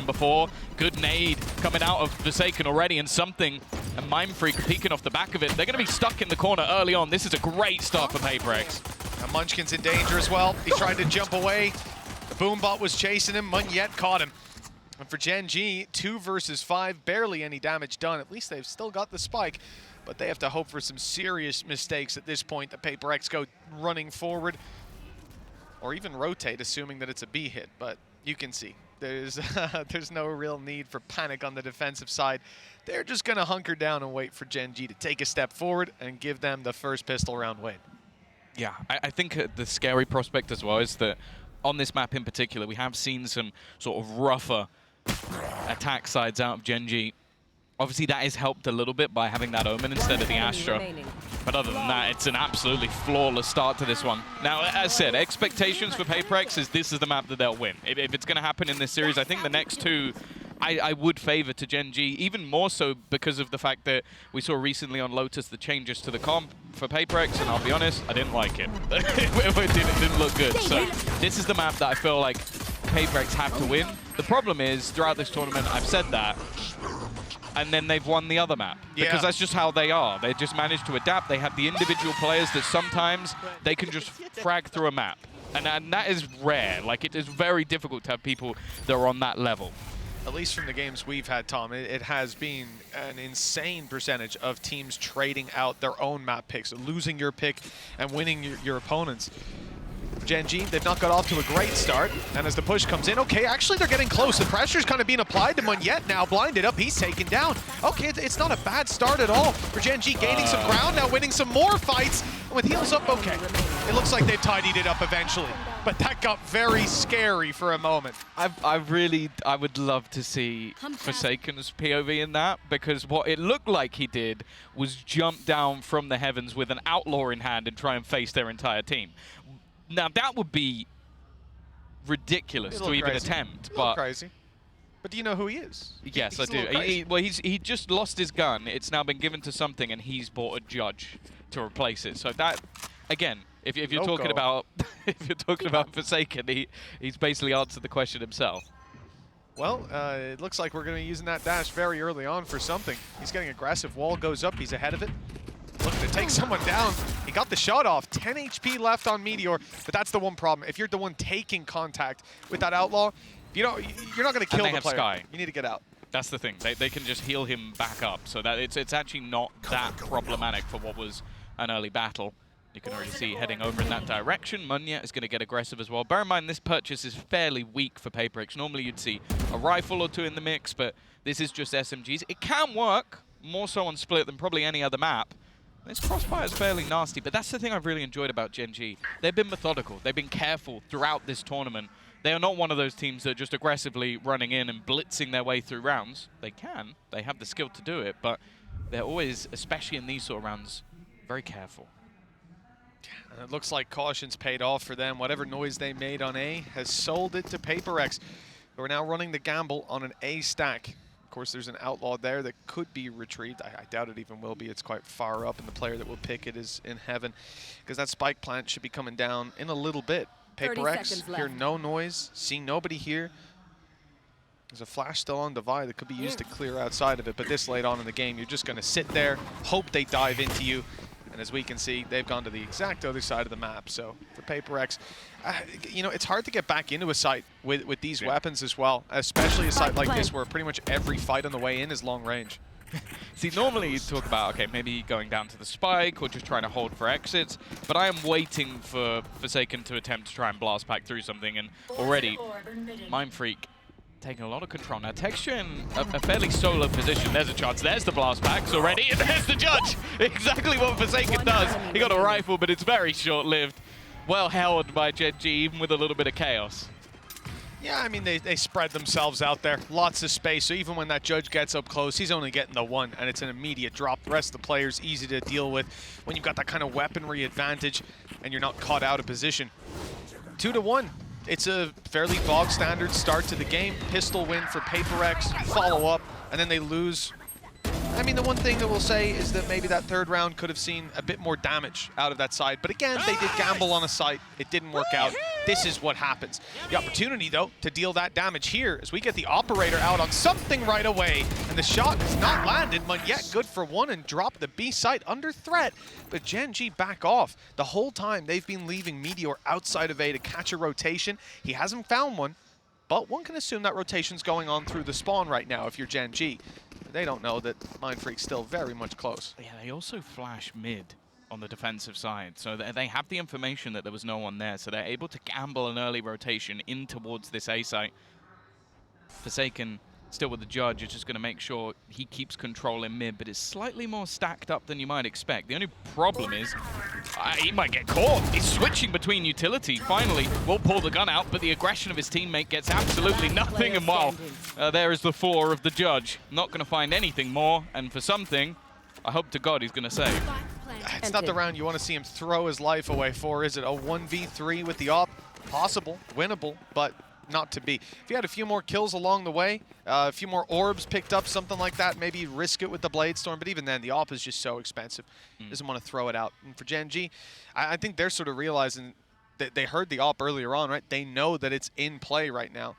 mentioned before. Good nade coming out of Forsaken already, and something, and Mindfreak peeking off the back of it. They're going to be stuck in the corner early on. This is a great start for PRX. Now Munchkin's in danger as well. He tried to jump away. The Boombot was chasing him. Munyet caught him. And for GENG, 2 versus 5, barely any damage done. At least they've still got the spike, but they have to hope for some serious mistakes at this point that PRX go running forward, or even rotate, assuming that it's a B hit. But you can see there's no real need for panic on the defensive side. They're just going to hunker down and wait for GENG to take a step forward and give them the first pistol round win. Yeah, I think the scary prospect as well is that on this map in particular, we have seen some sort of rougher attack sides out of GENG. Obviously, that is helped a little bit by having that Omen instead of the Astra. But other than that, it's an absolutely flawless start to this one. Now, as said, expectations for PRX is this is the map that they'll win. If it's going to happen in this series, I think the next two I would favor to GENG, even more so because of the fact that we saw recently on Lotus the changes to the comp for PRX, and I'll be honest, I didn't like it. It didn't look good. So this is the map that I feel like PRX have to win. The problem is, throughout this tournament, I've said that, and then they've won the other map. Because that's just how they are. They just manage to adapt. They have the individual players that sometimes they can just frag through a map. And that is rare. Like, it is very difficult to have people that are on that level. At least from the games we've had, Tom, it has been an insane percentage of teams trading out their own map picks, losing your pick and winning your opponents. GENG, they've not got off to a great start, and as the push comes in, okay, actually they're getting close. The pressure's kind of being applied to Munyet now, blinded up, he's taken down. Okay, it's not a bad start at all for GENG, gaining some ground, now winning some more fights. And with heals up, okay, it looks like they've tidied it up eventually, but that got very scary for a moment. I would love to see Forsaken's POV in that, because what it looked like he did was jump down from the heavens with an outlaw in hand and try and face their entire team. Now that would be ridiculous to even attempt, but crazy. But do you know who he is? Yes, I do. Well, he just lost his gun. It's now been given to something, and he's bought a judge to replace it. So that, again, if you're talking about Forsaken, he's basically answered the question himself. Well, it looks like we're going to be using that dash very early on for something. He's getting aggressive. Wall goes up. He's ahead of it. Looking to take someone down. He got the shot off. 10 HP left on Meteor, but that's the one problem. If you're the one taking contact with that Outlaw, you're not going to kill the player. Sky. You need to get out. That's the thing. They can just heal him back up, so that it's actually not that problematic for what was an early battle. You can already see heading over in that direction. Munyet is going to get aggressive as well. Bear in mind, this purchase is fairly weak for PRX. Normally you'd see a rifle or two in the mix, but this is just SMGs. It can work, more so on Split than probably any other map. This crossfire is fairly nasty, but that's the thing I've really enjoyed about GENG. They've been methodical. They've been careful throughout this tournament. They are not one of those teams that are just aggressively running in and blitzing their way through rounds. They can. They have the skill to do it, but they're always, especially in these sort of rounds, very careful. And it looks like caution's paid off for them. Whatever noise they made on A has sold it to PRX, who are now running the gamble on an A stack. Of course, there's an outlaw there that could be retrieved. I doubt it even will be. It's quite far up, and the player that will pick it is in heaven, because that spike plant should be coming down in a little bit. PRX, hear no noise, see nobody here. There's a flash still on Divide that could be used to clear outside of it, but this late on in the game, you're just going to sit there, hope they dive into you. And as we can see, they've gone to the exact other side of the map. So for PRX, you know, it's hard to get back into a site with these weapons as well, especially a site like this where pretty much every fight on the way in is long range. See, normally you talk about, okay, maybe going down to the spike or just trying to hold for exits, but I am waiting for Forsaken to attempt to try and blast back through something, and already Mindfreak taking a lot of control. Now, Texture in a fairly solo position. There's a chance. There's the blast backs already, and there's the judge. Exactly what Forsaken does. He got a rifle, but it's very short-lived. Well held by GENG, even with a little bit of chaos. Yeah, I mean, they spread themselves out there. Lots of space, so even when that judge gets up close, he's only getting the one, and it's an immediate drop. The rest of the players easy to deal with when you've got that kind of weaponry advantage and you're not caught out of position. 2-1. It's a fairly bog standard start to the game. Pistol win for PRX, follow up, and then they lose I mean, the one thing that we'll say is that maybe that third round could have seen a bit more damage out of that side. But again, they did gamble on a site. It didn't work out. This is what happens. The opportunity, though, to deal that damage here as we get the operator out on something right away. And the shot is not landed, but yet good for one and drop the B site under threat. But GENG back off. The whole time they've been leaving Meteor outside of A to catch a rotation. He hasn't found one, but one can assume that rotation's going on through the spawn right now if you're GENG. They don't know that Mindfreak's still very much close. Yeah, they also flash mid on the defensive side, so they have the information that there was no one there, so they're able to gamble an early rotation in towards this A site. Forsaken, still with the Judge, is just going to make sure he keeps control in mid, but it's slightly more stacked up than you might expect. The only problem is he might get caught. He's switching between utility. Finally, will pull the gun out, but the aggression of his teammate gets absolutely nothing. And well, there is the floor of the Judge. Not going to find anything more, and for something, I hope to God he's going to save. It's not the round you want to see him throw his life away for, is it? A 1v3 with the op? Possible, winnable, but not to be. If you had a few more kills along the way, a few more orbs picked up, something like that, maybe risk it with the Blade Storm, but even then, the op is just so expensive. Doesn't want to throw it out. And for GENG, I think they're sort of realizing that they heard the op earlier on, right? They know that it's in play right now.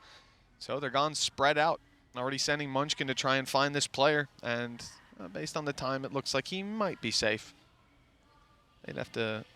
So they're gone spread out. Already sending Munchkin to try and find this player, and based on the time, it looks like he might be safe. They'd have to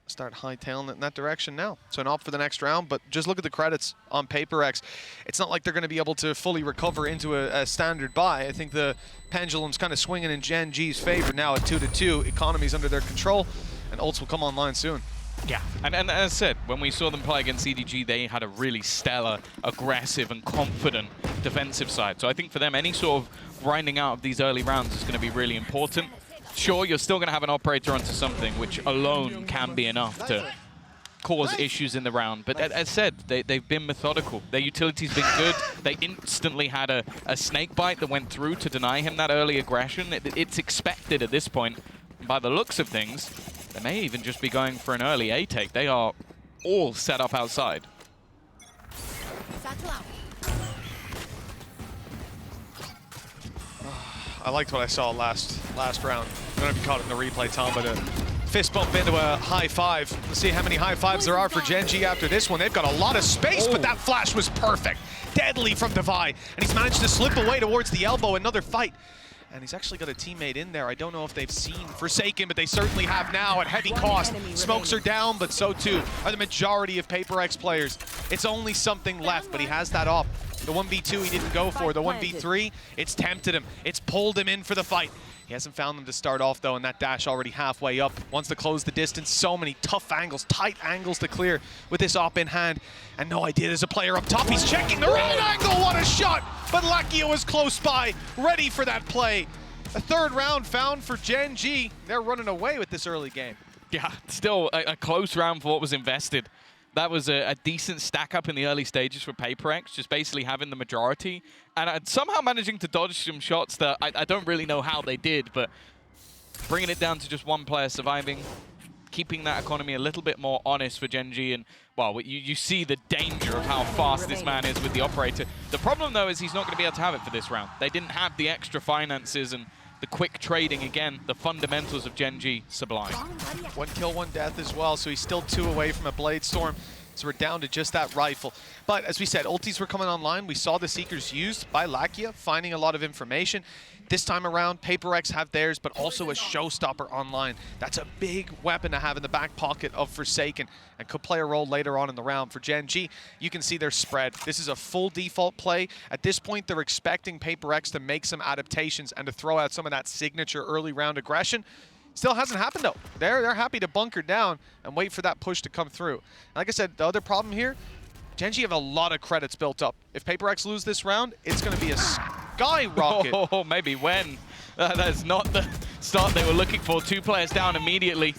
start hightailing it in that direction now. So an op for the next round, but just look at the credits on PRX. It's not like they're going to be able to fully recover into a standard buy. I think the pendulum's kind of swinging in GENG's favor now at 2-2. Economy's under their control, and ults will come online soon. Yeah, and as I said, when we saw them play against CDG, they had a really stellar, aggressive, and confident defensive side. So I think for them, any sort of grinding out of these early rounds is going to be really important. Sure, you're still going to have an operator onto something, which alone can be enough to cause issues in the round. But as said, they've been methodical. Their utility's been good. They instantly had a snake bite that went through to deny him that early aggression. It's expected at this point. By the looks of things, they may even just be going for an early A take. They are all set up outside. I liked what I saw last round. I don't know if you caught it in the replay, Tom, but a fist bump into a high five. Let's see how many high fives there are for GENG after this one. They've got a lot of space, but that flash was perfect. Deadly from Devi, and he's managed to slip away towards the elbow. Another fight. And he's actually got a teammate in there. I don't know if they've seen Forsaken, but they certainly have now at heavy cost. Smokes are down, but so too are the majority of PRX players. It's only something left, but he has that op. The 1v2 he didn't go for. The 1v3, it's tempted him. It's pulled him in for the fight. He hasn't found them to start off, though, and that dash already halfway up. Wants to close the distance. So many tough angles, tight angles to clear with this op in hand. And no idea there's a player up top. He's checking the right angle. What a shot! But Lakia was close by, ready for that play. A third round found for GENG. They're running away with this early game. Yeah, still a close round for what was invested. That was a decent stack up in the early stages for PRX, just basically having the majority. And somehow managing to dodge some shots that I don't really know how they did, but bringing it down to just one player surviving, keeping that economy a little bit more honest for GENG. And, well, you see the danger of how fast this man is with the operator. The problem, though, is he's not going to be able to have it for this round. They didn't have the extra finances and the quick trading. Again, the fundamentals of GENG, sublime. 1 kill, 1 death as well, so he's still 2 away from a Blade Storm. So we're down to just that rifle. But as we said, ultis were coming online. We saw the Seekers used by Lakia, finding a lot of information. This time around, PRX have theirs, but also a showstopper online. That's a big weapon to have in the back pocket of Forsaken, and could play a role later on in the round. For GENG, you can see their spread. This is a full default play. At this point, they're expecting PRX to make some adaptations and to throw out some of that signature early round aggression. Still hasn't happened, though. They're happy to bunker down and wait for that push to come through. Like I said, the other problem here, GENG have a lot of credits built up. If PRX lose this round, it's going to be a skyrocket. Oh, maybe when. That's not the start they were looking for. 2 players down immediately.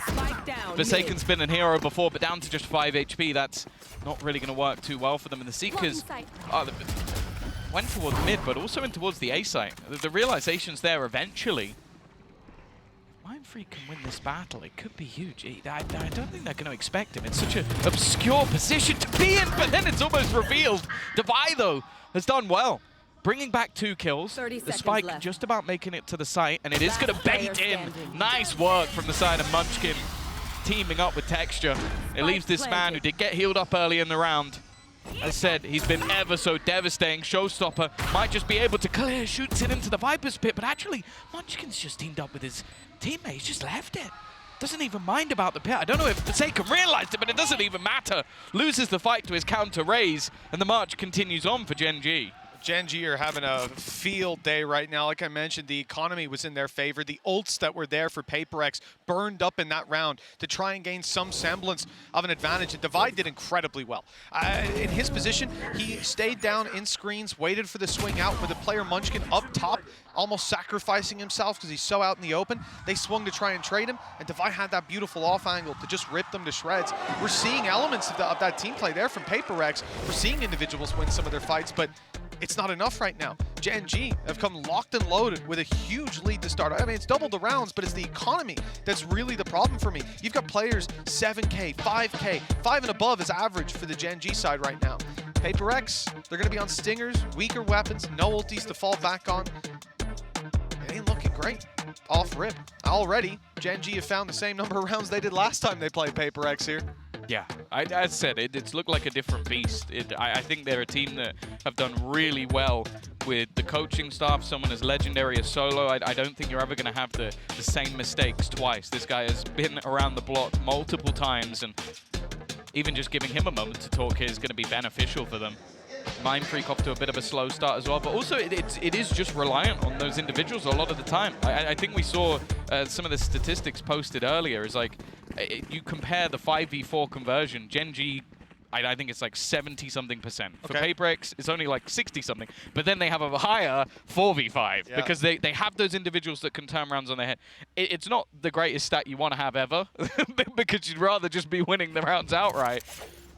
Forsaken's been a hero before, but down to just 5 HP. That's not really going to work too well for them. And the Seekers went towards mid, but also in towards the A site. The realization's there eventually. Mindfreak can win this battle. It could be huge. I don't think they're going to expect him. It's such an obscure position to be in, but then it's almost revealed. Devi, though, has done well. bringing back 2 kills. 30 The seconds spike left. just about making it to the site, and it is going to Last player bait in. standing. Nice work from the side of Munchkin, teaming up with Texture. It leaves this man who did get healed up early in the round. As I said, he's been ever so devastating. Showstopper might just be able to clear, shoots it into the Viper's pit, but actually, Munchkin's just teamed up with his teammate. He's just left it. Doesn't even mind about the pit. I don't know if Forsaken realized it, but it doesn't even matter. Loses the fight to his counter raise, and the march continues on for GENG. GENG are having a field day right now. Like I mentioned, the economy was in their favor. The ults that were there for PRX burned up in that round to try and gain some semblance of an advantage. And Divide did incredibly well. In his position, he stayed down in screens, waited for the swing out with the player Munchkin up top, almost sacrificing himself because he's so out in the open. They swung to try and trade him, and Divide had that beautiful off angle to just rip them to shreds. We're seeing elements of that team play there from PRX. We're seeing individuals win some of their fights, but it's not enough right now. GENG have come locked and loaded with a huge lead to start. I mean, it's doubled the rounds, but it's the economy that's really the problem for me. You've got players 7K, 5K, 5 and above is average for the GENG side right now. PRX, they're going to be on stingers, weaker weapons, no ultis to fall back on. It ain't looking great. Off rip. Already, GENG have found the same number of rounds they did last time they played PRX here. Yeah, I said, it's looked like a different beast. I think they're a team that have done really well with the coaching staff, someone as legendary as Solo. I don't think you're ever going to have the same mistakes twice. This guy has been around the block multiple times, and even just giving him a moment to talk here is going to be beneficial for them. Mindfreak off to a bit of a slow start as well, but also it is just reliant on those individuals a lot of the time. I think we saw some of the statistics posted earlier. Is like you compare the 5v4 conversion, GENG, I think it's like 70-something%. For PRX, it's only like 60-something. But then they have a higher 4v5 because they have those individuals that can turn rounds on their head. It's not the greatest stat you want to have ever because you'd rather just be winning the rounds outright.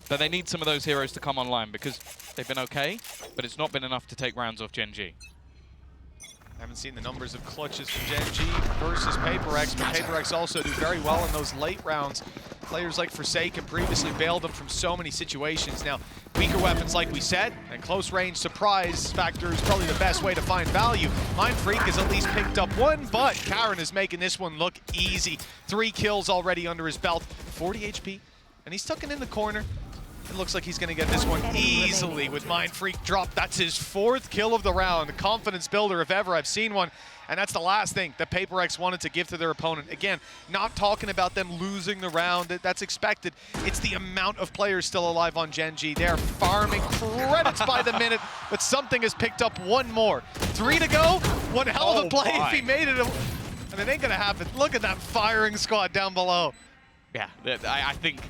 But they need some of those heroes to come online because they've been okay, but it's not been enough to take rounds off GENG. I haven't seen the numbers of clutches from GENG versus PRX, but PRX also do very well in those late rounds. Players like Forsaken previously bailed them from so many situations. Now, weaker weapons like we said, and close range surprise factor is probably the best way to find value. Mindfreak has at least picked up one, but Karen is making this one look easy. 3 kills already under his belt, 40 HP, and he's tucking in the corner. It looks like he's going to get this one easily with Mindfreak drop. That's his 4th kill of the round. A confidence builder if ever I've seen one. And that's the last thing that PRX wanted to give to their opponent. Again, not talking about them losing the round. That's expected. It's the amount of players still alive on GENG. They're farming credits by the minute, but something has picked up one more. 3 to go. One hell of a play if he made it. And it ain't going to happen. Look at that firing squad down below. Yeah, I think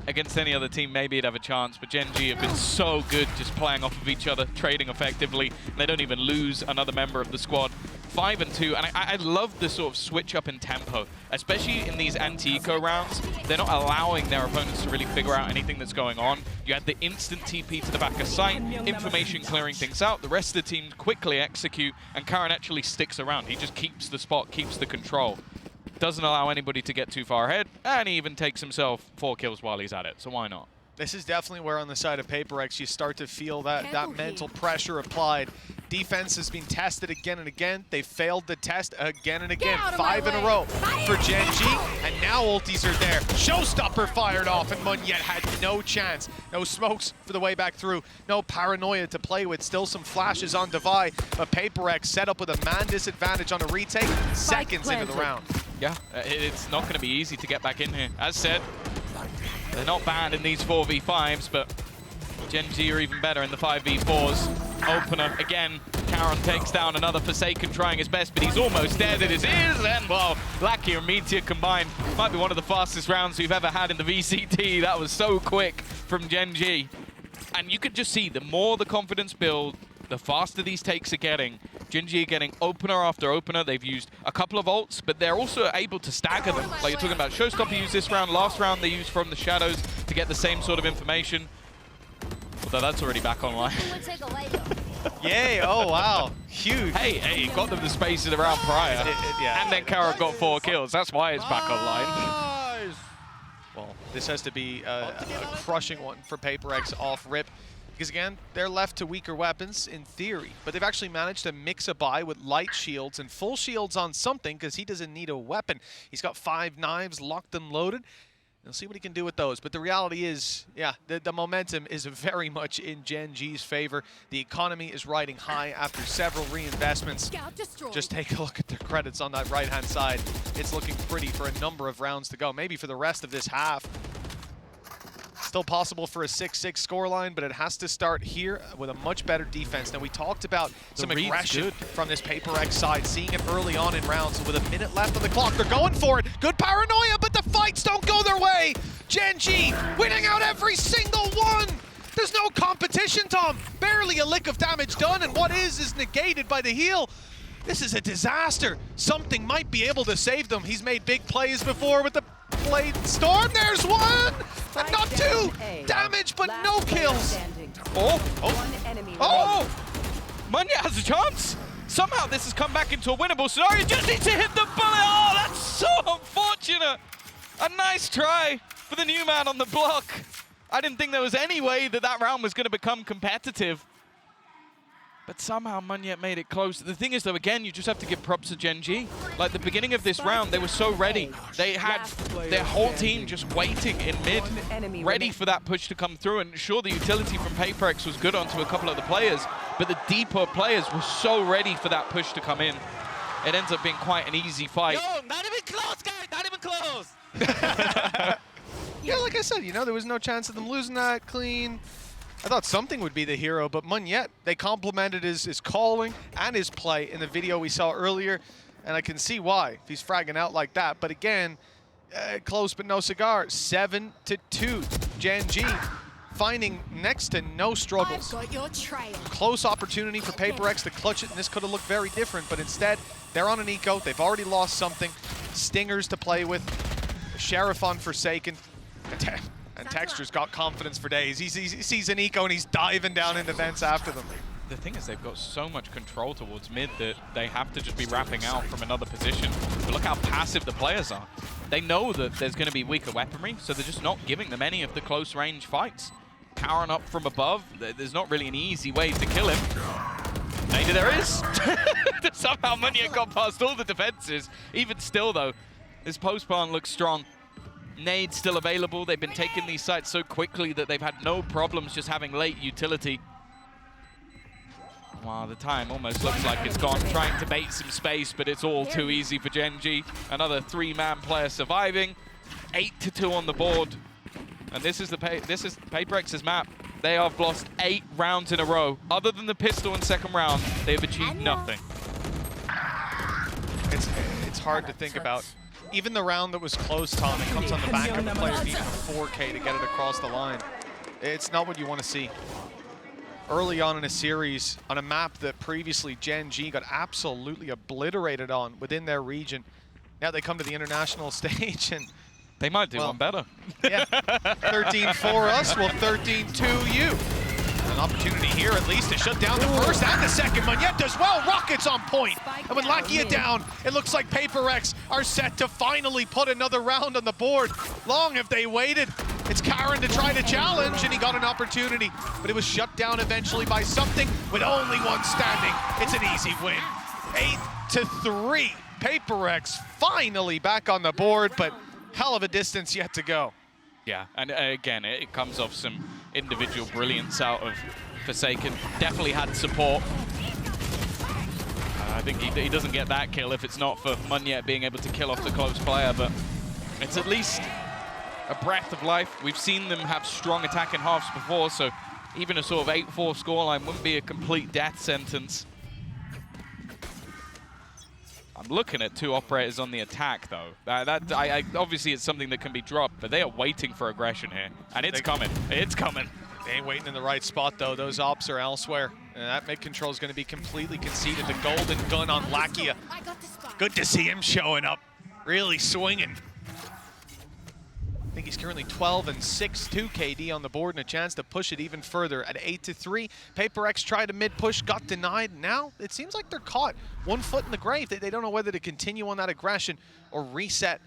against any other team, maybe it'd have a chance, but GENG have been so good just playing off of each other, trading effectively. They don't even lose another member of the squad. 5 and 2, and I love the sort of switch up in tempo, especially in these anti-eco rounds. They're not allowing their opponents to really figure out anything that's going on. You had the instant TP to the back of site, information clearing things out. The rest of the team quickly execute, and Karen actually sticks around. He just keeps the spot, keeps the control. Doesn't allow anybody to get too far ahead, and he even takes himself 4 kills while he's at it, so why not? This is definitely where on the side of PRX you start to feel that mental pressure applied. Defense has been tested again and again. They failed the test again and again. 5 in a row for GENG, and now ultis are there. Showstopper fired off, and Munyet had no chance. No smokes for the way back through. No paranoia to play with. Still some flashes on Divide, but PRX set up with a man disadvantage on a retake seconds into the round. Yeah, it's not going to be easy to get back in here. As said, they're not bad in these 4v5s, but GENG are even better in the 5v4s. Opener, again, Karen takes down another Forsaken trying his best, but he's almost dead. It is, and well, Lackey and Meteor combined might be one of the fastest rounds we've ever had in the VCT. That was so quick from GENG. And you could just see, the more the confidence build, the faster these takes are getting. GENG are getting opener after opener. They've used a couple of ults, but they're also able to stagger them. Like you're talking about, Showstopper used this round. Last round they used From the Shadows to get the same sort of information. Although that's already back online. Yay, oh wow, huge. Hey, got them the spaces around prior. Yeah. And then Kara got 4 kills. That's why it's back online. Well, this has to be a crushing one for PRX off rip. Because again, they're left to weaker weapons in theory, but they've actually managed to mix a buy with light shields and full shields on something because he doesn't need a weapon. He's got 5 knives locked and loaded. We'll see what he can do with those. But the reality is, yeah, the momentum is very much in GENG's favor. The economy is riding high after several reinvestments. Just take a look at the credits on that right-hand side. It's looking pretty for a number of rounds to go, maybe for the rest of this half. Still possible for a 6-6 scoreline, but it has to start here with a much better defense. Now, we talked about some aggression from this PRX side, seeing it early on in rounds. With a minute left on the clock, they're going for it. Good paranoia, but the fights don't go their way. GENG winning out every single one. There's no competition, Tom. Barely a lick of damage done, and what is negated by the heal. This is a disaster. Something might be able to save them. He's made big plays before with the Blade Storm. There's one! And not 2! Damage, but no kills! Oh! Munya has a chance! Somehow this has come back into a winnable scenario. Just needs to hit the bullet! Oh, that's so unfortunate! A nice try for the new man on the block. I didn't think there was any way that that round was going to become competitive. But somehow Munya made it close. The thing is, though, again, you just have to give props to GENG. Like, the beginning of this round, they were so ready. They had their whole team just waiting in mid, ready for that push to come through. And sure, the utility from PRX was good onto a couple of the players, but the deeper players were so ready for that push to come in. It ends up being quite an easy fight. Yo, not even close, guys! Not even close! Yeah, like I said, you know, there was no chance of them losing that clean. I thought something would be the hero, but Munya, they complimented his calling and his play in the video we saw earlier, and I can see why, if he's fragging out like that. But again, close but no cigar. 7-2, GENG finding next to no struggles. I've got your trail. Close opportunity for PRX to clutch it, and this could have looked very different, but instead, they're on an eco. They've already lost something. Stingers to play with. Sheriff on Forsaken. And Texture's got confidence for days. He sees an eco and he's diving down into vents after them. The thing is, they've got so much control towards mid that they have to just be wrapping out from another position. But look how passive the players are. They know that there's going to be weaker weaponry, so they're just not giving them any of the close-range fights. Powering up from above, there's not really an easy way to kill him. Maybe there is. Somehow Munya got past all the defenses. Even still, though, this post-plant looks strong. Nade still available. They've been taking these sites so quickly that they've had no problems just having late utility. Wow, the time almost looks like it's gone, trying to bait some space, but it's all too easy for GENG. Another 3-man player surviving. 8-2 on the board. And this is PRX's map. They have lost 8 rounds in a row. Other than the pistol in second round, they've achieved nothing. It's hard to think about. Even the round that was close, Tom, it comes on the back of the player needing a 4K to get it across the line. It's not what you want to see. Early on in a series, on a map that previously GENG got absolutely obliterated on within their region, now they come to the international stage and... They might do one better. Yeah, 13 for us, well 13-2 you. An opportunity here at least to shut down the first and the second. Munya does well, Rockets on point. And with Lakia down, it looks like PRX are set to finally put another round on the board. Long have they waited. It's Karen to try to challenge, and he got an opportunity, but it was shut down eventually by something with only one standing. It's an easy win. 8-3, PRX finally back on the board, but hell of a distance yet to go. Yeah, and again, it comes off some individual brilliance out of Forsaken. Definitely had support. I think he doesn't get that kill if it's not for Munya being able to kill off the close player, but it's at least a breath of life. We've seen them have strong attack in halves before, so even a sort of 8-4 scoreline wouldn't be a complete death sentence. I'm looking at 2 operators on the attack, though. Obviously, it's something that can be dropped, but they are waiting for aggression here. And it's coming. It's coming. They ain't waiting in the right spot, though. Those ops are elsewhere. And that mid control is going to be completely conceded. The golden gun on Lakia. Good to see him showing up. Really swinging. I think he's currently 12-6, 2 KD on the board, and a chance to push it even further at 8-3. PRX tried a mid-push, got denied. Now it seems like they're caught 1 foot in the grave. They don't know whether to continue on that aggression or reset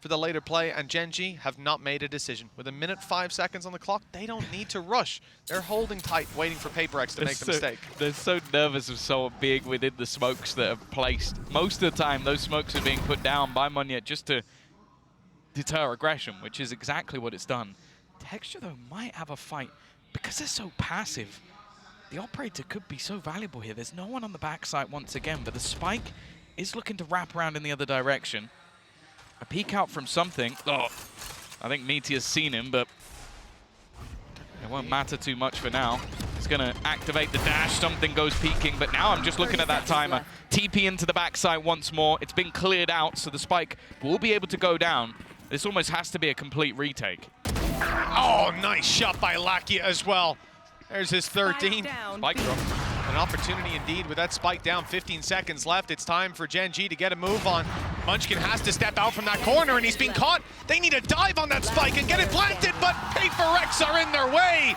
for the later play, and GENG have not made a decision. With 1 minute 5 seconds on the clock, they don't need to rush. They're holding tight, waiting for PRX to make the mistake. They're so nervous of someone being within the smokes that are placed. Most of the time, those smokes are being put down by Monyet just to deter aggression, which is exactly what it's done. Texture, though, might have a fight. Because they're so passive, the operator could be so valuable here. There's no one on the backside once again, but the spike is looking to wrap around in the other direction. A peek out from something. Oh, I think Meteor's seen him, but it won't matter too much for now. He's going to activate the dash. Something goes peeking, but now I'm just looking at that timer. TP into the backside once more. It's been cleared out, so the spike will be able to go down. This almost has to be a complete retake. Oh, nice shot by Lakia as well. There's his 13. Spike drop. An opportunity indeed with that spike down. 15 seconds left. It's time for GENG to get a move on. Munchkin has to step out from that corner, and he's being caught. They need to dive on that spike and get it planted, but PRX are in their way.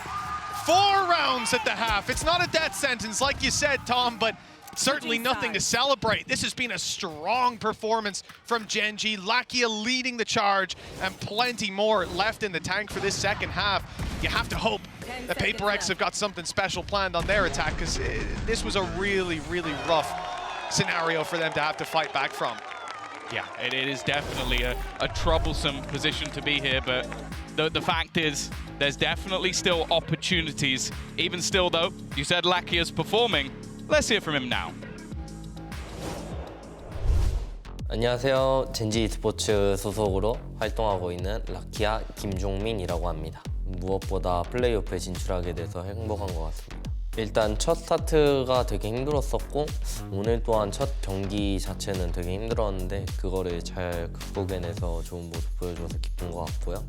4 rounds at the half. It's not a death sentence, like you said, Tom, but certainly nothing to celebrate. This has been a strong performance from GENG. Lakia leading the charge, and plenty more left in the tank for this second half. You have to hope that PRX have got something special planned on their attack, because this was a really, really rough scenario for them to have to fight back from. Yeah, it is definitely a troublesome position to be here, but the fact is there's definitely still opportunities. Even still, though, you said Lakia's performing. Let's hear from him now. 안녕하세요. 젠지 e스포츠 소속으로 활동하고 있는 라키아 김종민이라고 합니다. 무엇보다 플레이오프에 진출하게 돼서 행복한 것 같습니다. 일단 첫 스타트가 되게 힘들었었고 오늘 또한 첫 경기 자체는 되게 힘들었는데 그거를 잘 극복해내서 좋은 모습 보여줘서 기쁜 것 같고요.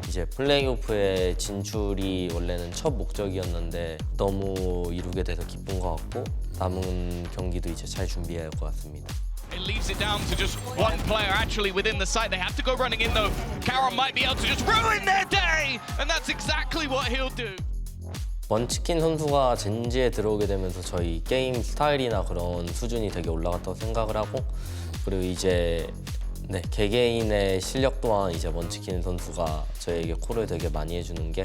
이제 플레이오프에 진출이 원래는 첫 목적이었는데 너무 이루게 돼서 기쁜 것 같고 남은 경기도 이제 잘 준비해야 할 것 같습니다. It leaves it down to just one player actually within the site. They have to go running in though. Caron might be able to just ruin their day, and that's exactly what he'll do. 먼치킨 선수가 젠지에 들어오게 되면서 저희 게임 스타일이나 그런 수준이 되게 올라갔다고 생각을 하고 그리고 이제 네, 개개인의 실력 또한 이제 먼치킨 선수가 저에게 콜을 되게 많이 해주는 게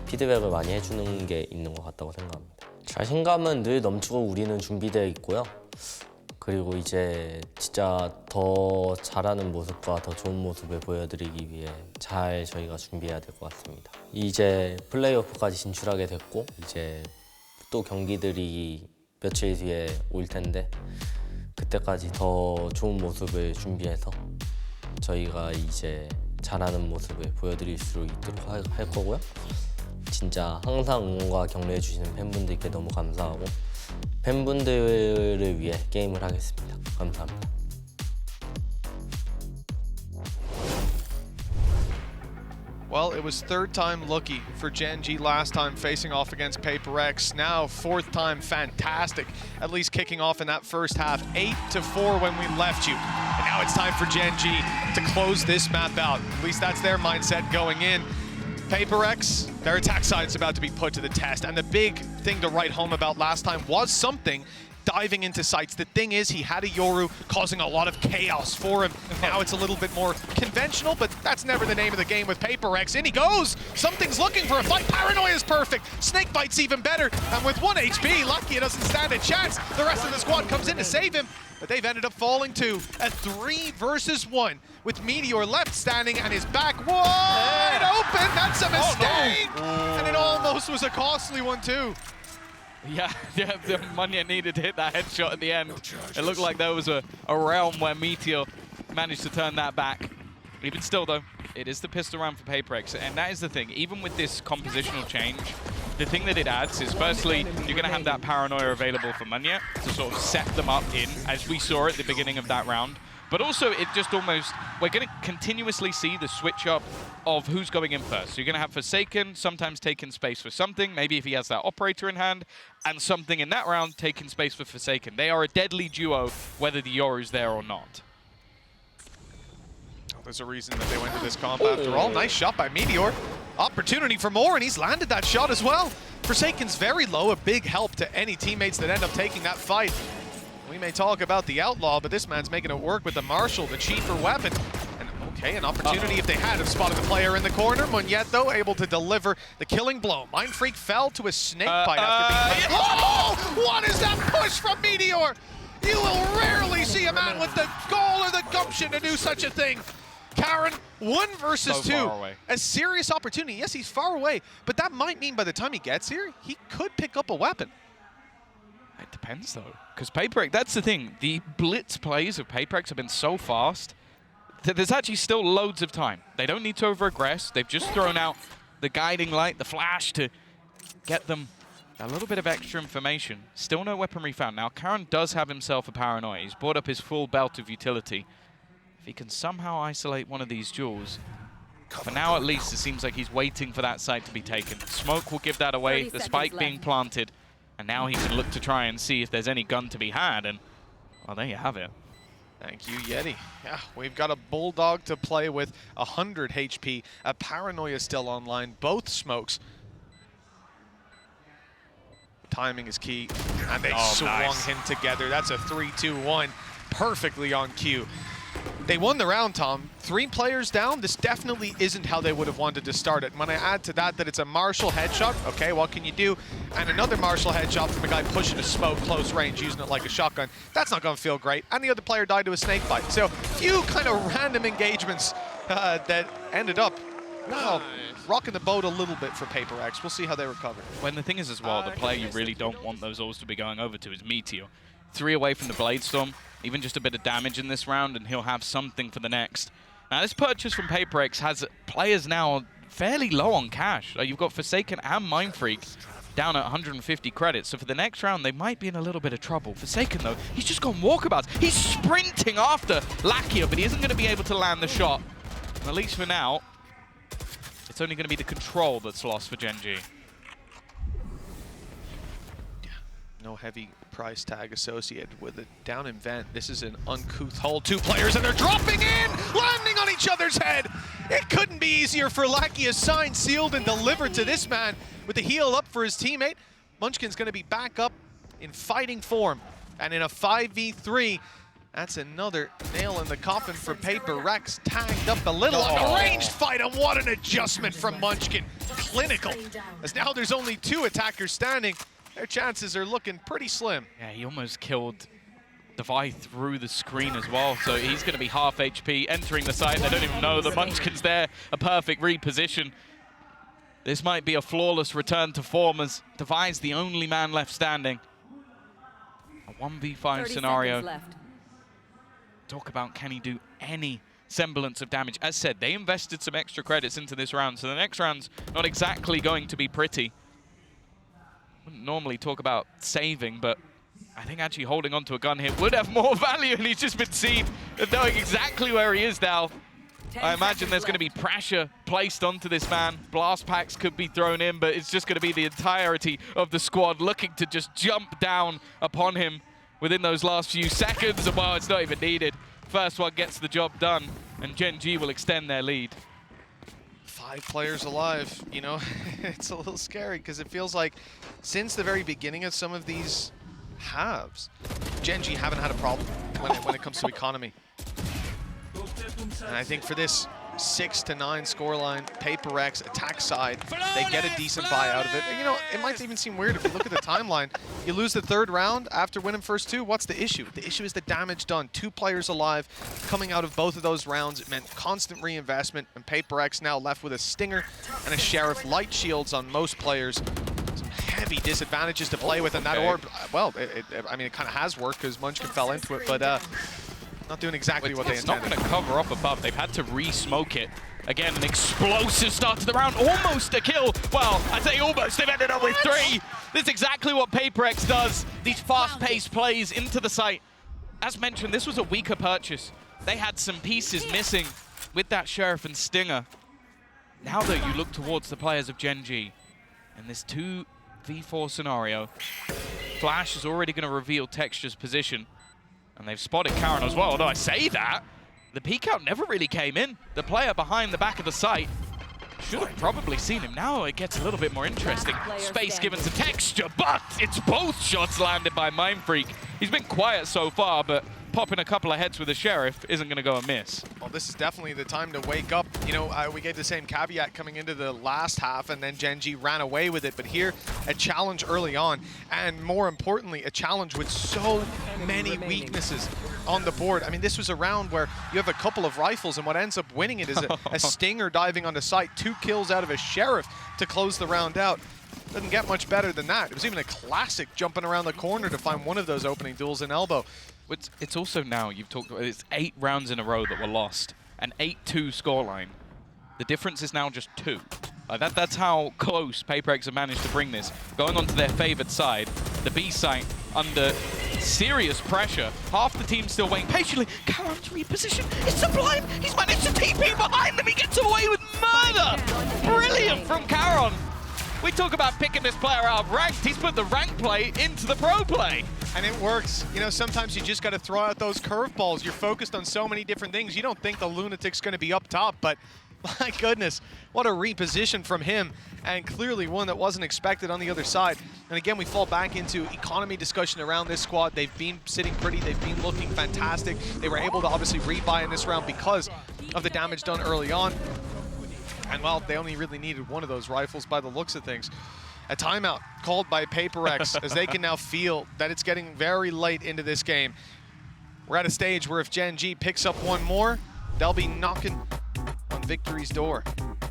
피드백을 많이 해주는 게 있는 것 같다고 생각합니다. 자신감은 늘 넘치고 우리는 준비되어 있고요. 그리고 이제 진짜 더 잘하는 모습과 더 좋은 모습을 보여드리기 위해 잘 저희가 준비해야 될 것 같습니다. 이제 플레이오프까지 진출하게 됐고 이제 또 경기들이 며칠 뒤에 올 텐데 그때까지 더 좋은 모습을 준비해서 저희가 이제 잘하는 모습을 보여드릴 수 있도록 할 거고요. 진짜 항상 응원과 격려해 주시는 팬분들께 너무 감사하고 팬분들을 위해 게임을 하겠습니다. 감사합니다. Well, it was 3rd time lucky for GENG last time facing off against PRX. Now 4th time fantastic, at least kicking off in that first half. 8-4 when we left you. And now it's time for GENG to close this map out. At least that's their mindset going in. PRX, their attack side is about to be put to the test. And the big thing to write home about last time was something diving into sites. The thing is, he had a Yoru causing a lot of chaos for him. Now it's a little bit more conventional, but that's never the name of the game with PRX. In he goes! Something's looking for a fight. Paranoia is perfect. Snakebite's even better. And with 1 HP, Lakia doesn't stand a chance. The rest of the squad comes in to save him, but they've ended up falling to a 3 versus 1 with Meteor left standing and his back wide open. That's a mistake! Oh, no. And it almost was a costly one too. Yeah, the Monyet needed to hit that headshot at the end. It looked like there was a realm where Meteor managed to turn that back. Even still, though, it is the pistol round for PRX, and that is the thing. Even with this compositional change, the thing that it adds is, firstly, you're going to have that Paranoia available for Monyet to sort of set them up in, as we saw at the beginning of that round. But also, it just almost, we're going to continuously see the switch up of who's going in first. So you're going to have Forsaken sometimes taking space for something, maybe if he has that operator in hand, and something in that round taking space for Forsaken. They are a deadly duo, whether the Yoru's there or not. There's a reason that they went to this comp after all. Nice shot by Meteor. Opportunity for more, and he's landed that shot as well. Forsaken's very low, a big help to any teammates that end up taking that fight. We may talk about the Outlaw, but this man's making it work with the Marshal, the cheaper weapon. And Okay, an opportunity if they had have spotted the player in the corner. Moniette, though, able to deliver the killing blow. Mindfreak fell to a snake bite after being... Oh! What is that push from Meteor? You will rarely see a man with the gall or the gumption to do such a thing. Karen, 1 versus 2. A serious opportunity. Yes, he's far away, but that might mean by the time he gets here, he could pick up a weapon. It depends, though, because PRX, that's the thing. The blitz plays of PRX have been so fast that there's actually still loads of time. They don't need to over-aggress. They've just thrown out the guiding light, the flash, to get them a little bit of extra information. Still no weaponry found. Now, Karen does have himself a paranoia. He's brought up his full belt of utility. If he can somehow isolate one of these jewels, for now at least, it seems like he's waiting for that site to be taken. Smoke will give that away, the spike being planted, and now he can look to try and see if there's any gun to be had, and, well, there you have it. Thank you, Yeti. Yeah, we've got a Bulldog to play with, 100 HP, a Paranoia still online, both smokes. Timing is key, and they swung him together. That's a 3-2-1, perfectly on cue. They won the round, Tom. 3 players down. This definitely isn't how they would have wanted to start it. And when I add to that it's a Marshall headshot, okay, what can you do? And another Marshall headshot from a guy pushing a smoke close range, using it like a shotgun. That's not going to feel great. And the other player died to a snake bite. So, few kind of random engagements that ended up, well, rocking the boat a little bit for PRX. We'll see how they recover. When the thing is as well, the player you really don't want those alls to be going over to is Meteor. 3 away from the Bladestorm, even just a bit of damage in this round, and he'll have something for the next. Now, this purchase from PRX has players now fairly low on cash. You've got Forsaken and Mindfreak down at 150 credits, so for the next round, they might be in a little bit of trouble. Forsaken, though, he's just gone walkabouts. He's sprinting after Lakia, but he isn't going to be able to land the shot. And at least for now, it's only going to be the control that's lost for GENG. No heavy price tag associated with it. Down in vent, this is an uncouth hole. 2 players and they're dropping in, landing on each other's head. It couldn't be easier for Lackey. Signed, sealed, and delivered to this man with the heal up for his teammate. Munchkin's going to be back up in fighting form. And in a 5v3, that's another nail in the coffin for PRX. Tagged up a little on the ranged fight, and what an adjustment from Munchkin. Clinical. As now there's only 2 attackers standing. Their chances are looking pretty slim. Yeah, he almost killed Devi through the screen as well, so he's going to be half HP, entering the site. They don't even know the Munchkin's there. A perfect reposition. This might be a flawless return to form as Devi's the only man left standing. A 1v5 scenario. Talk about, can he do any semblance of damage? As said, they invested some extra credits into this round, so the next round's not exactly going to be pretty. Wouldn't normally talk about saving, but I think actually holding onto a gun here would have more value, and he's just been seen knowing exactly where he is now. I imagine there's going to be pressure placed onto this man. Blast packs could be thrown in, but it's just going to be the entirety of the squad looking to just jump down upon him within those last few seconds. And well, it's not even needed. First one gets the job done, and GENG will extend their lead. 5 players alive, you know, it's a little scary because it feels like since the very beginning of some of these halves, GENG haven't had a problem when it comes to economy. And I think for this 6-9 scoreline, PRX attack side, they get a decent buy out of it. And, you know, it might even seem weird if you look at the timeline. You lose the 3rd round after winning first 2. What's the issue? The issue is the damage done. 2 players alive coming out of both of those rounds. It meant constant reinvestment, and PRX now left with a Stinger and a Sheriff. Light shields on most players. Some heavy disadvantages to play with, and that orb, well, I mean, it kind of has worked because Munchkin fell into it, but not doing exactly what they intended. It's not going to cover up above. They've had to re-smoke it. Again, an explosive start to the round. Almost a kill. Well, I say almost. They've ended up with 3. This is exactly what PRX does. These fast-paced plays into the site. As mentioned, this was a weaker purchase. They had some pieces missing with that Sheriff and Stinger. Now, though, you look towards the players of GENG in this 2v4 scenario. Flash is already going to reveal Texture's position. And they've spotted Karen as well. Although I say that, the peek out never really came in. The player behind the back of the site should have probably seen him. Now it gets a little bit more interesting. Space given to Texture, but it's both shots landed by Mindfreak. He's been quiet so far, but popping a couple of heads with the Sheriff isn't going to go amiss. Well, this is definitely the time to wake up. You know, we gave the same caveat coming into the last half, and then GENG ran away with it. But here, a challenge early on, and more importantly, a challenge with so many weaknesses on the board. I mean, this was a round where you have a couple of rifles, and what ends up winning it is a Stinger diving onto site, 2 kills out of a Sheriff to close the round out. Doesn't get much better than that. It was even a classic jumping around the corner to find one of those opening duels in elbow. It's also now, you've talked about, it's 8 rounds in a row that were lost, an 8-2 scoreline. The difference is now just 2. That's how close PRX have managed to bring this. Going onto their favored side, the B site under serious pressure. Half the team still waiting patiently. Karon's reposition. It's Sublime. He's managed to TP behind them. He gets away with murder. Brilliant from Karon. We talk about picking this player out of ranked. He's put the rank play into the pro play. And it works. You know, sometimes you just got to throw out those curveballs. You're focused on so many different things. You don't think the Lunatic's going to be up top, but my goodness, what a reposition from him. And clearly one that wasn't expected on the other side. And again, we fall back into economy discussion around this squad. They've been sitting pretty. They've been looking fantastic. They were able to obviously rebuy in this round because of the damage done early on. And well, they only really needed one of those rifles by the looks of things. A timeout called by PRX as they can now feel that it's getting very late into this game. We're at a stage where if GENG picks up one more, they'll be knocking on victory's door.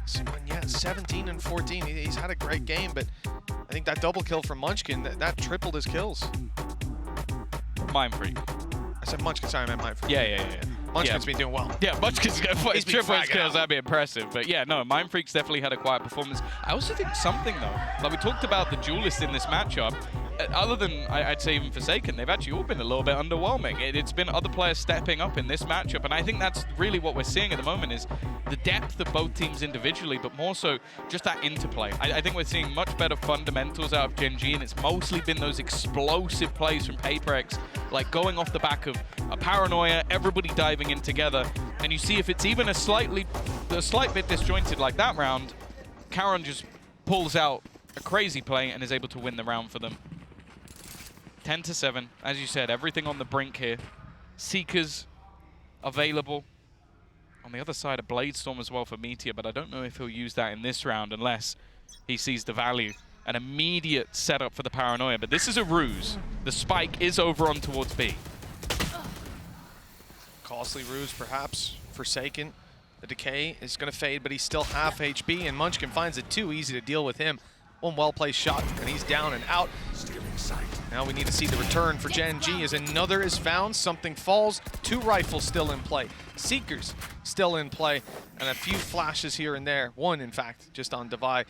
So, yeah, 17 and 14. He's had a great game, but I think that double kill from Munchkin, that tripled his kills. Mindfreak. I said Munchkin, sorry, I meant Mindfreak. Yeah. Munchkin's been doing well. Yeah, Munchkin's got triple his kills, out. that'd be impressive. But yeah, no, Mindfreak's definitely had a quiet performance. I also think something, though, like we talked about the duelists in this matchup, other than, I'd say even Forsaken, they've actually all been a little bit underwhelming. It's been other players stepping up in this matchup, and I think that's really what we're seeing at the moment is the depth of both teams individually, but more so just that interplay. I think we're seeing much better fundamentals out of GENG, and it's mostly been those explosive plays from PRX, like going off the back of a paranoia, everybody diving in together, and you see if it's even a slight bit disjointed like that round, Karon just pulls out a crazy play and is able to win the round for them. 10-7, as you said, everything on the brink here. Seekers available. On the other side, a Bladestorm as well for Meteor, but I don't know if he'll use that in this round unless he sees the value. An immediate setup for the paranoia, but this is a ruse. The spike is over on towards B. Costly ruse, perhaps. Forsaken. The decay is going to fade, but he's still half HP, and Munchkin finds it too easy to deal with him. One well-placed shot, and he's down and out. Now we need to see the return for GENG as another is found. Something falls. 2 rifles still in play. Seekers still in play, and a few flashes here and there. 1, in fact, just on Devi.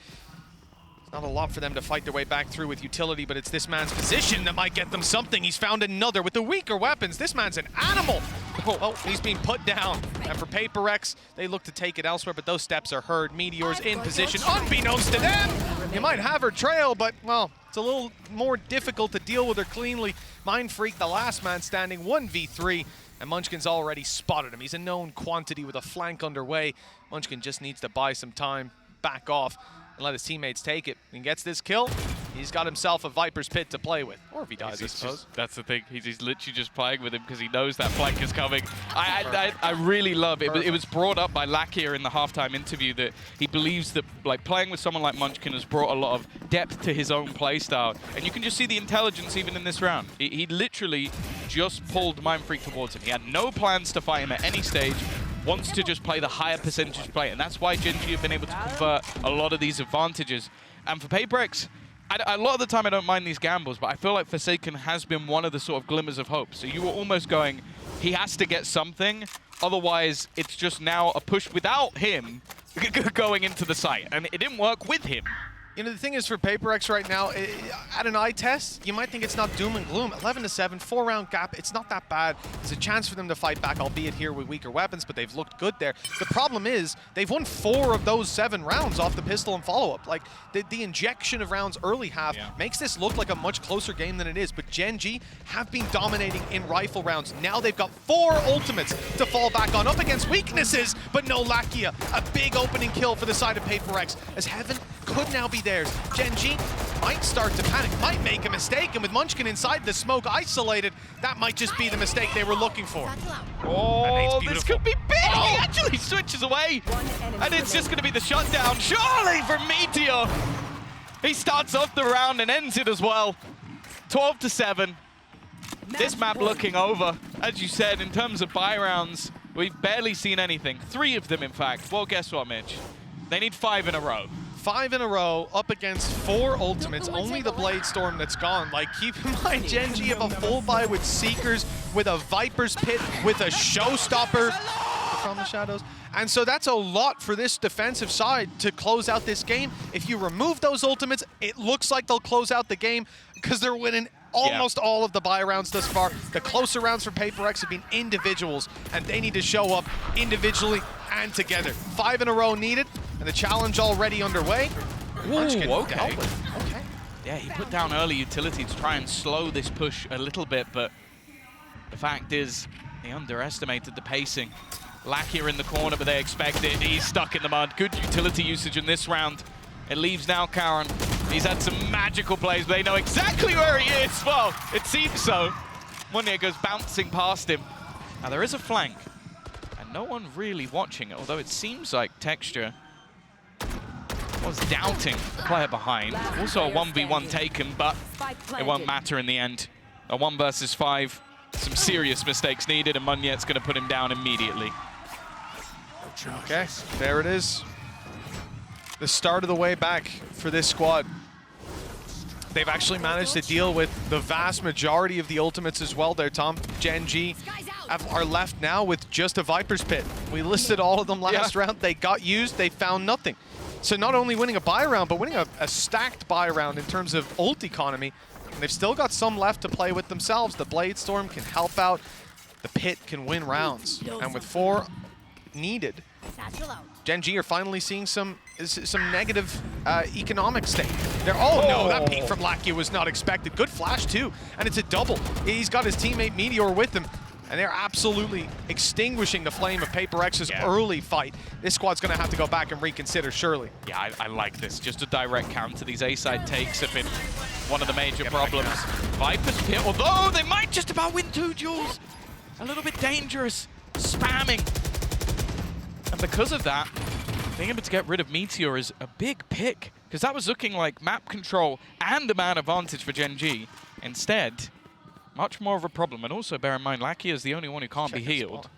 Not a lot for them to fight their way back through with utility, but it's this man's position that might get them something. He's found another with the weaker weapons. This man's an animal. Oh, he's being put down. And for PRX, they look to take it elsewhere, but those steps are heard. Meteor's in position, unbeknownst to them. You might have her trail, but, well, it's a little more difficult to deal with her cleanly. Mindfreak, the last man standing, 1v3, and Munchkin's already spotted him. He's a known quantity with a flank underway. Munchkin just needs to buy some time, back off, and let his teammates take it. And gets this kill, he's got himself a Viper's Pit to play with. Or if he dies, I suppose. That's the thing. He's literally just playing with him because he knows that flank is coming. I really love it. It was brought up by Lakia in the halftime interview that he believes that like playing with someone like Munchkin has brought a lot of depth to his own playstyle. And you can just see the intelligence even in this round. He literally just pulled Mindfreak towards him. He had no plans to fight him at any stage. Wants to just play the higher percentage play, and that's why GENG have been able to convert a lot of these advantages. And for PRX, a lot of the time I don't mind these gambles, but I feel like Forsaken has been one of the sort of glimmers of hope. So you were almost going, he has to get something, otherwise it's just now a push without him going into the site, and it didn't work with him. You know, the thing is for PRX right now, at an eye test, you might think it's not doom and gloom. 11-7, 4-round gap, it's not that bad. There's a chance for them to fight back, albeit here with weaker weapons, but they've looked good there. The problem is, they've won 4 of those 7 rounds off the pistol and follow-up. Like, the injection of rounds early half makes this look like a much closer game than it is, but GENG have been dominating in rifle rounds. Now they've got 4 ultimates to fall back on, up against weaknesses, but no Lakia. A big opening kill for the side of PRX, as Heaven could now be dares. GENG might start to panic, might make a mistake, and with Munchkin inside the smoke isolated, that might just be the mistake they were looking for. Oh, this could be big! Oh. He actually switches away, and it's just going to be the shutdown, surely, from Meteor. He starts off the round and ends it as well. 12-7. This map looking over. As you said, in terms of buy rounds, we've barely seen anything. 3 of them, in fact. Well, guess what, Mitch? They need 5 in a row. 5 in a row up against 4 ultimates, only the Blade Storm that's gone. Like, keep in mind, GENG have a full buy with Seekers, with a Viper's Pit, with a Showstopper from the shadows. And so that's a lot for this defensive side to close out this game. If you remove those ultimates, it looks like they'll close out the game because they're winning almost all of the buy rounds thus far. The closer rounds for PRX have been individuals, and they need to show up individually and together. 5 in a row needed, and the challenge already underway. Okay. Okay. Yeah, he put down early utility to try and slow this push a little bit, but the fact is, he underestimated the pacing. Lakia in the corner, but they expect it. He's stuck in the mud. Good utility usage in this round. It leaves now Karen. He's had some magical plays, but they know exactly where he is. Well, it seems so. Munir goes bouncing past him. Now, there is a flank, and no one really watching it, although it seems like Texture was doubting the player behind. Also a 1v1 taken, but it won't matter in the end. A 1 versus 5. Some serious mistakes needed, and Munier's going to put him down immediately. Okay, there it is. The start of the way back for this squad. They've actually managed to deal with the vast majority of the ultimates as well there, Tom. GENG are left now with just a Viper's Pit. We listed all of them last round. They got used, they found nothing. So not only winning a buy round, but winning a stacked buy round in terms of ult economy. And they've still got some left to play with themselves. The Blade Storm can help out. The Pit can win rounds. And with 4 needed, GENG are finally seeing some negative economic state. No, that peek from Lakia was not expected. Good flash too, and it's a double. He's got his teammate Meteor with him, and they're absolutely extinguishing the flame of PRX's early fight. This squad's gonna have to go back and reconsider, surely. Yeah, I like this. Just a direct counter. These A-side takes have been one of the major problems. Viper's Pit, although they might just about win 2 duels. A little bit dangerous, spamming. And because of that, being able to get rid of Meteor is a big pick, because that was looking like map control and a man advantage for GENG. Instead, much more of a problem. And also bear in mind, Lakia is the only one who can't be healed.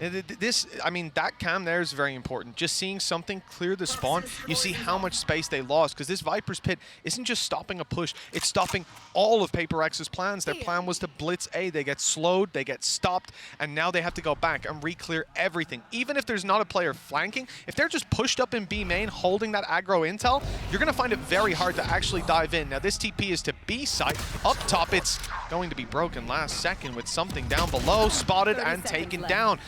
That cam there is very important. Just seeing something clear the spawn, you see how much space they lost, because this Viper's Pit isn't just stopping a push, it's stopping all of PRX's plans. Their plan was to blitz A. They get slowed, they get stopped, and now they have to go back and re-clear everything. Even if there's not a player flanking, if they're just pushed up in B main, holding that aggro intel, you're going to find it very hard to actually dive in. Now, this TP is to B site. Up top, it's going to be broken last second with something down below, spotted and taken down.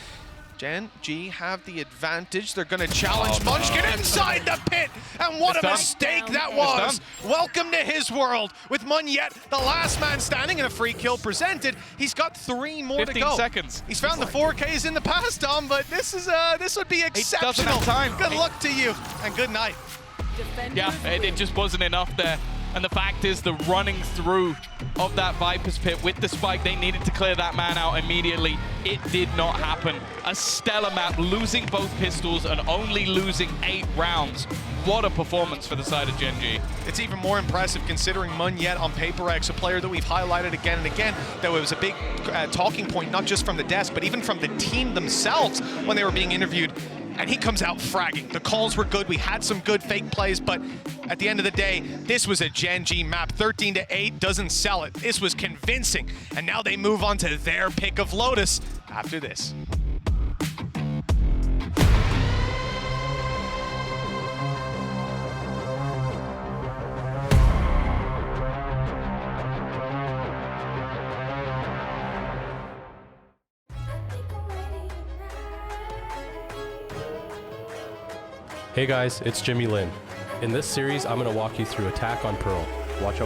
GENG have the advantage. They're going to challenge Munchkin inside the pit. And what a mistake that was. Welcome to his world with Munyer, the last man standing, and a free kill presented. He's got 3 more to go. 15 seconds. He's found the 4Ks in the past, Tom, but this would be exceptional. Good luck to you, and good night. Yeah, it just wasn't enough there. And the fact is, the running through of that Viper's Pit with the spike, they needed to clear that man out immediately. It did not happen. A stellar map, losing both pistols and only losing 8 rounds. What a performance for the side of GENG. It's even more impressive considering Munyer on PRX, a player that we've highlighted again and again, that was a big talking point, not just from the desk, but even from the team themselves when they were being interviewed. And he comes out fragging. The calls were good. We had some good fake plays, but at the end of the day, this was a GENG map. 13-8 doesn't sell it. This was convincing. And now they move on to their pick of Lotus after this. Hey guys, it's Jimmy Lin. In this series, I'm going to walk you through Attack on Pearl. Watch out.